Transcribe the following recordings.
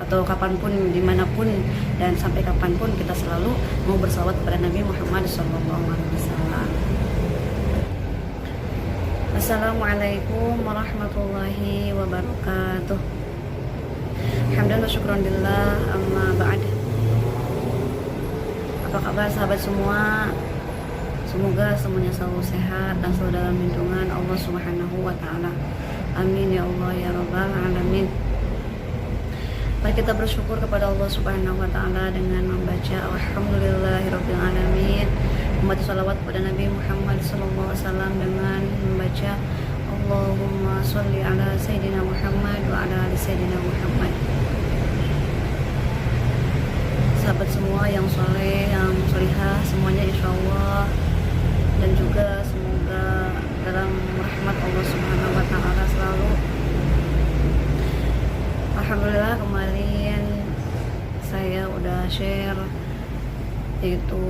atau kapanpun, dimanapun dan sampai kapanpun kita selalu mau bersalawat kepada Nabi Muhammad SAW. Assalamualaikum warahmatullahi wabarakatuh. Alhamdulillah wa syukran lillah, amma ba'd. Apa kabar sahabat semua? Semoga semuanya selalu sehat dan selalu dalam lindungan Allah Subhanahu wa taala. Amin ya Allah ya rabbal alamin. Mari kita bersyukur kepada Allah Subhanahu wa taala dengan membaca alhamdulillahirabbil alamin, membaca salawat kepada Nabi Muhammad sallallahu alaihi wasallam dengan membaca Allahumma sholli ala sayyidina Muhammad wa ala ali sayyidina Muhammad. Sahabat semua yang soleh, yang solihah, semuanya insya Allah, dan juga semoga dalam rahmat Allah Subhanahu wa taala selalu. Alhamdulillah kemarin saya udah share yaitu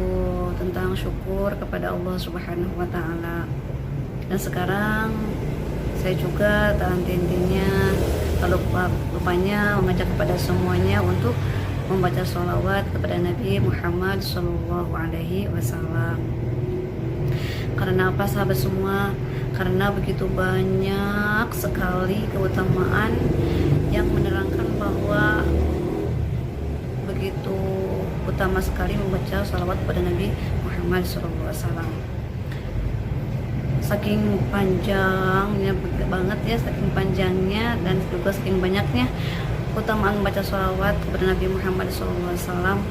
tentang syukur kepada Allah Subhanahu wa taala. Dan sekarang saya juga tak henti-hentinya, tak lupanya mengajak kepada semuanya untuk membaca sholawat kepada Nabi Muhammad Sallallahu Alaihi Wasallam. Karena apa sahabat semua? Karena begitu banyak sekali keutamaan yang menerangkan bahwa begitu utama sekali membaca sholawat kepada Nabi Muhammad Sallallahu Alaihi Wasallam. Saking panjangnya banget ya, saking panjangnya dan juga saking banyaknya keutamaan membaca sholawat kepada Nabi Muhammad SAW,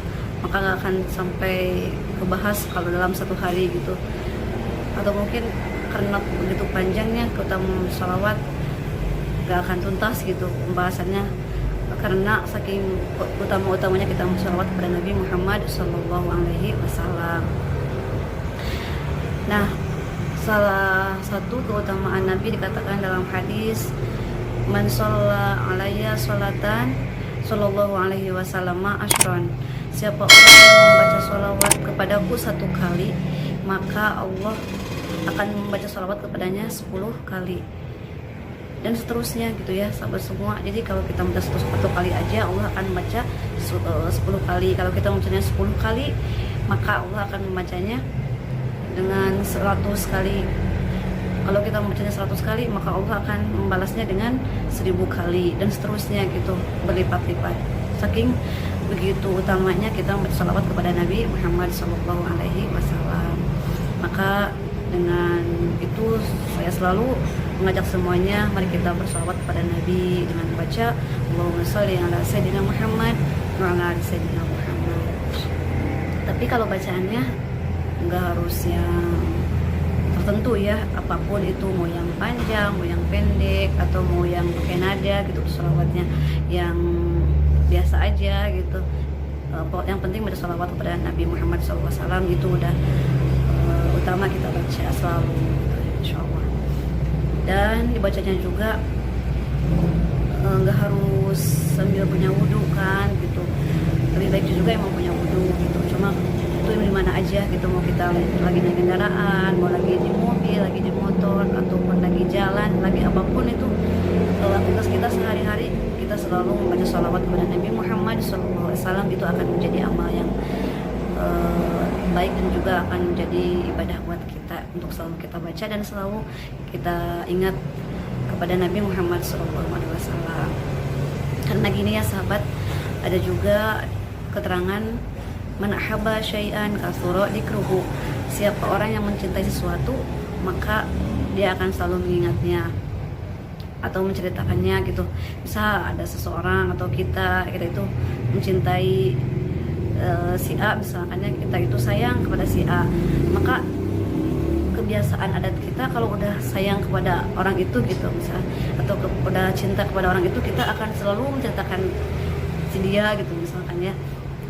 maka gak akan sampai kebahas kalau dalam satu hari gitu, atau mungkin karena begitu panjangnya keutamaan sholawat gak akan tuntas gitu pembahasannya, karena saking utama-utamanya kita sholawat kepada Nabi Muhammad SAW. Nah, salah satu keutamaan Nabi dikatakan dalam hadis, man shalla alayya sholatan sallallahu alaihi wasallam asyran. Siapa orang yang membaca sholawat kepadaku 1 kali, maka Allah akan membaca sholawat kepadanya 10 kali. Dan seterusnya gitu ya sahabat semua. Jadi kalau kita membaca 1 kali aja, Allah akan membaca 10 kali. Kalau kita membacanya 10 kali, maka Allah akan membacanya dengan 100 kali. Kalau kita membacanya 100 kali, maka Allah akan membalasnya dengan 1000 kali, dan seterusnya gitu, berlipat-lipat. Saking begitu utamanya kita membaca salawat kepada Nabi Muhammad SAW. Maka dengan itu saya selalu mengajak semuanya, mari kita bersalawat kepada Nabi dengan membaca Allahumma sholli ala sayyidina Muhammad wa ala ali sayyidina Muhammad. Tapi kalau bacaannya enggak harus yang tertentu ya, apapun itu, mau yang panjang, mau yang pendek, atau mau yang pakai nada gitu sholawatnya, yang biasa aja gitu. Yang penting baca sholawat kepada Nabi Muhammad SAW itu udah utama kita baca selalu gitu, insya Allah. Dan dibacanya juga nggak harus sambil punya wudhu kan gitu, lebih baik juga emang punya wudhu gitu. Cuma itu di mana aja gitu, mau kita lagi naik kendaraan, mau lagi di mobil, lagi di motor, ataupun lagi jalan, lagi apapun itu, aktivitas kita sehari-hari kita selalu membaca sholawat kepada Nabi Muhammad SAW, itu akan menjadi amal yang baik dan juga akan menjadi ibadah buat kita untuk selalu kita baca dan selalu kita ingat kepada Nabi Muhammad SAW. Karena gini ya sahabat, ada juga keterangan man ahabba syai'an kasura dzikruhu. Siapa orang yang mencintai sesuatu, maka dia akan selalu mengingatnya atau menceritakannya gitu. Misal ada seseorang atau kita itu mencintai si A, misalkannya kita itu sayang kepada si A, maka kebiasaan adat kita kalau udah sayang kepada orang itu gitu, misal, atau udah cinta kepada orang itu, kita akan selalu menceritakan si dia gitu misalkan ya.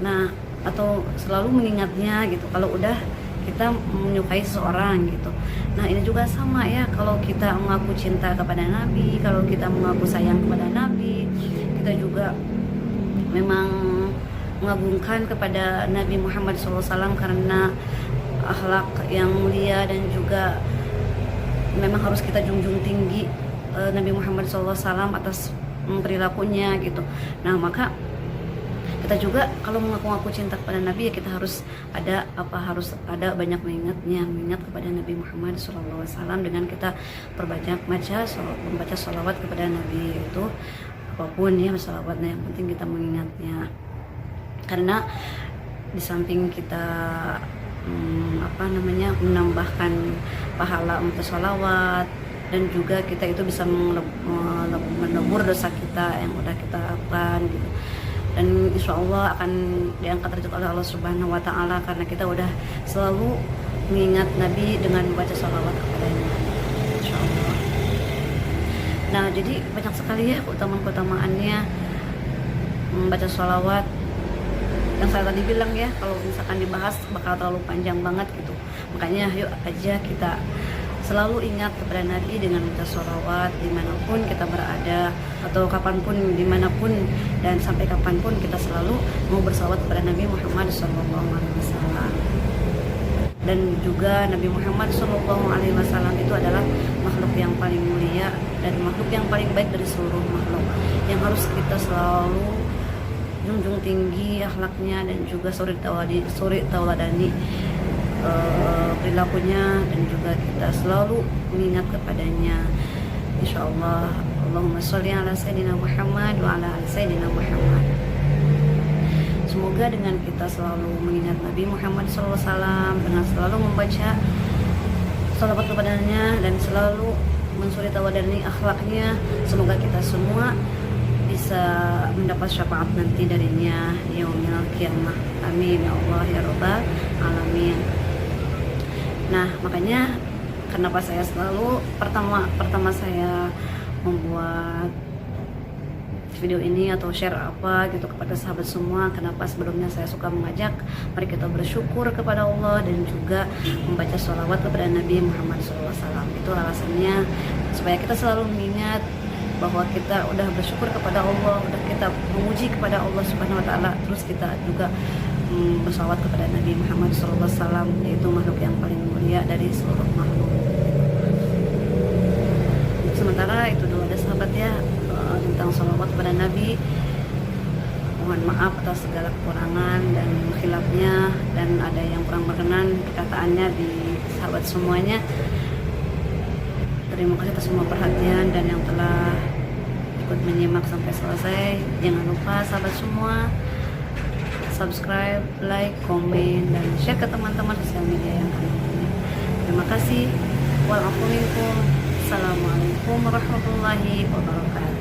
Nah, atau selalu mengingatnya gitu kalau udah kita menyukai seseorang gitu. Nah, ini juga sama ya, kalau kita mengaku cinta kepada Nabi, kalau kita mengaku sayang kepada Nabi, kita juga memang mengagungkan kepada Nabi Muhammad SAW karena akhlak yang mulia dan juga memang harus kita junjung tinggi Nabi Muhammad SAW atas perilakunya gitu. Nah, maka kita juga kalau mengaku-ngaku cinta kepada Nabi ya kita harus ada banyak mengingat kepada Nabi Muhammad SAW dengan kita membaca sholawat kepada Nabi, itu apapun ya sholawatnya, yang penting kita mengingatnya. Karena di samping kita menambahkan pahala untuk sholawat, dan juga kita itu bisa menebur dosa kita yang udah kita lakukan gitu. Dan insya Allah akan diangkat derajat oleh Allah Subhanahu Wa Taala karena kita udah selalu mengingat Nabi dengan membaca sholawat kepadanya, insya Allah. Nah, jadi banyak sekali ya keutamaannya membaca sholawat. Yang saya tadi bilang ya, kalau misalkan dibahas bakal terlalu panjang banget gitu. Makanya yuk aja kita selalu ingat kepada Nabi dengan membaca sholawat dimanapun kita berada, atau kapanpun, dimanapun, dan sampai kapanpun kita selalu mau bersalawat kepada Nabi Muhammad SAW. Dan juga Nabi Muhammad SAW itu adalah makhluk yang paling mulia dan makhluk yang paling baik dari seluruh makhluk, yang harus kita selalu junjung tinggi akhlaknya dan juga suri tauladani perilakunya, dan juga kita selalu mengingat kepadanya, insya Allah. Allahumma sholli ala sayyidina Muhammad wa ala ali sayyidina Muhammad. Semoga dengan kita selalu mengingat Nabi Muhammad SAW, dengan selalu membaca salawat kepadanya dan selalu mensuri tawadani akhlaknya, semoga kita semua bisa mendapat syafaat nanti darinya yaumil qiyamah. Amin ya Allah ya rabbal alamin. Nah, makanya kenapa saya selalu pertama saya membuat video ini atau share apa gitu kepada sahabat semua, kenapa sebelumnya saya suka mengajak mari kita bersyukur kepada Allah dan juga membaca sholawat kepada Nabi Muhammad SAW. Itu alasannya supaya kita selalu mengingat bahwa kita udah bersyukur kepada Allah, udah kita memuji kepada Allah Subhanahu Wa Taala, terus kita juga bersalawat kepada Nabi Muhammad SAW, yaitu makhluk yang paling mulia dari seluruh makhluk. Sementara itu dulu ada sahabat ya tentang salawat kepada Nabi. Mohon maaf atas segala kekurangan dan khilafnya, dan ada yang kurang berkenan perkataannya di sahabat semuanya. Terima kasih atas semua perhatian dan yang telah ikut menyimak sampai selesai. Jangan lupa sahabat semua subscribe, like, komen, dan share ke teman-teman sosial media yang kalian punya. Terima kasih. Assalamualaikum warahmatullahi wabarakatuh.